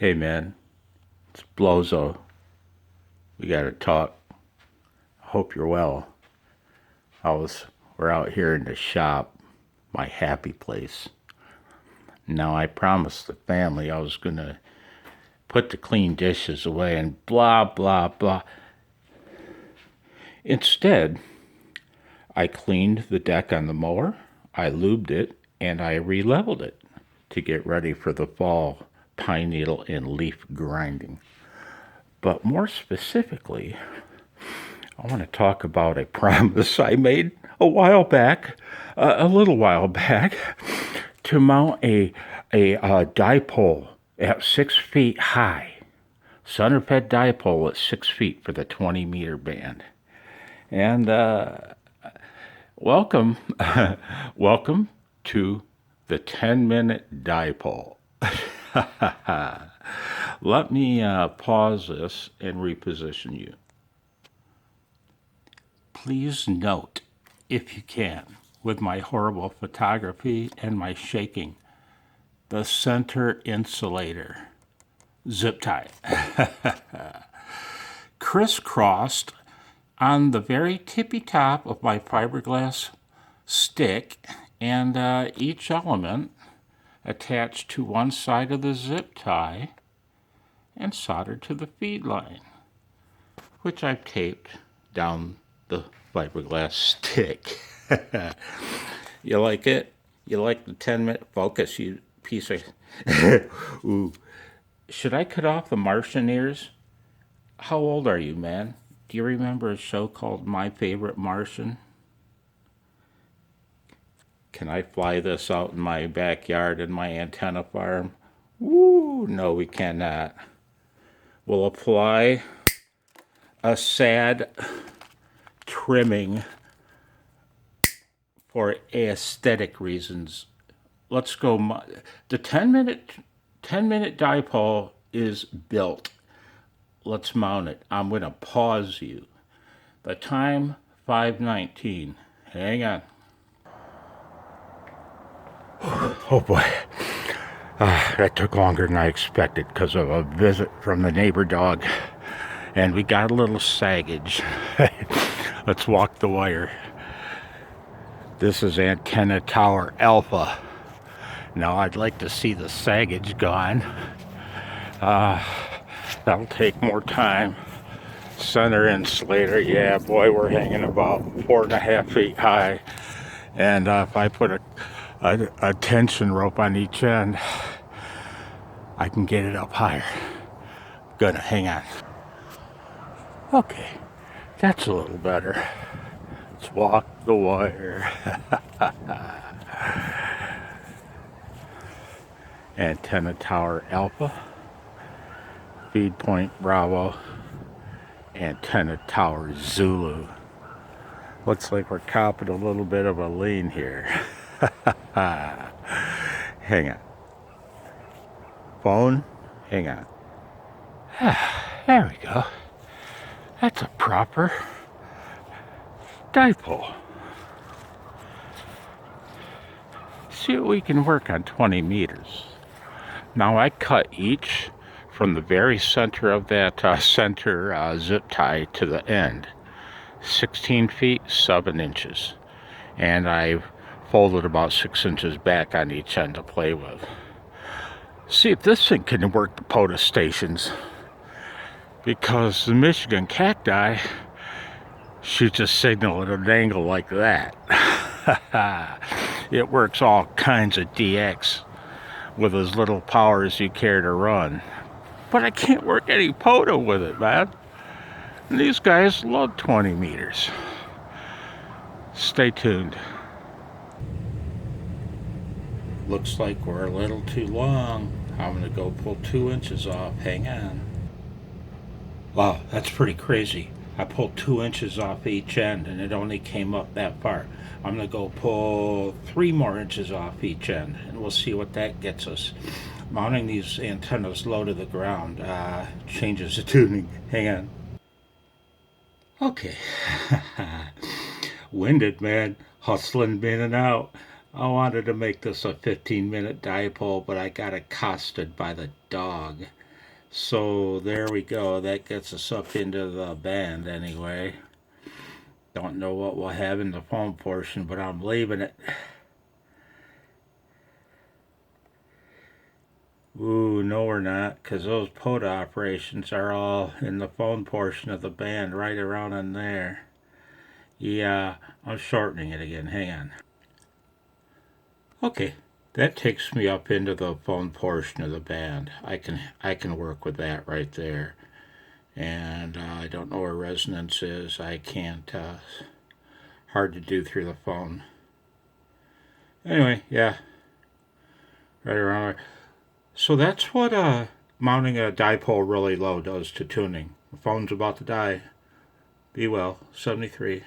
Hey man, it's Blozo. We gotta talk. Hope you're well. We're out here in the shop, my happy place. Now I promised the family I was gonna put the clean dishes away and blah blah blah. Instead, I cleaned the deck on the mower, I lubed it, and I re-leveled it to get ready for the fall pine needle and leaf grinding. But more specifically, I want to talk about a promise I made a little while back, to mount a dipole at 6 feet high, center fed dipole at 6 feet for the 20-meter band. And welcome, welcome to the 10-minute dipole. Let me pause this and reposition you. Please note, if you can, with my horrible photography and my shaking, the center insulator zip tie crisscrossed on the very tippy top of my fiberglass stick, and each element attached to one side of the zip tie and soldered to the feed line, which I've taped down the fiberglass stick. You like it? You like the 10-minute focus, you piece of... Ooh. Should I cut off the Martian ears? How old are you, man? Do you remember a show called My Favorite Martian? Can I fly this out in my backyard in my antenna farm? Woo! No, we cannot. We'll apply a sad trimming for aesthetic reasons. Let's go. The 10-minute dipole is built. Let's mount it. I'm going to pause you. The time, 5:19. Hang on. Oh boy. That took longer than I expected because of a visit from the neighbor dog. And we got a little saggage. Let's walk the wire. This is antenna tower alpha. Now I'd like to see the saggage gone. That'll take more time. Center insulator, yeah, boy, we're hanging about 4.5 feet high. And if I put a tension rope on each end, I can get it up higher. Gonna hang on. Okay, that's a little better. Let's walk the wire. Antenna tower alpha, feed point Bravo, antenna tower Zulu. Looks like we're copping a little bit of a lean here. Hang on. Phone, hang on. There we go. That's a proper dipole. See what we can work on 20 meters. Now I cut each from the very center of that center zip tie to the end. 16 feet, 7 inches. And I folded about 6 inches back on each end to play with. See if this thing can work the POTA stations. Because the Michigan cacti shoots a signal at an angle like that. It works all kinds of DX with as little power as you care to run. But I can't work any POTA with it, man. And these guys love 20 meters. Stay tuned. Looks like we're a little too long. I'm gonna go pull 2 inches off. Hang on. Wow, that's pretty crazy. I pulled 2 inches off each end and it only came up that far. I'm gonna go pull 3 more inches off each end and we'll see what that gets us. Mounting these antennas low to the ground changes the tuning. Hang on. Okay. Winded, man. Hustling in and out. I wanted to make this a 15-minute dipole, but I got accosted by the dog. So there we go. That gets us up into the band anyway. Don't know what we'll have in the phone portion, but I'm leaving it. Ooh, no we're not, because those POTA operations are all in the phone portion of the band, right around in there. Yeah, I'm shortening it again. Hang on. Okay, that takes me up into the phone portion of the band. I can work with that right there. And I don't know where resonance is. I can't. Hard to do through the phone. Anyway, yeah, right around there. So that's what mounting a dipole really low does to tuning. The phone's about to die. Be well. 73.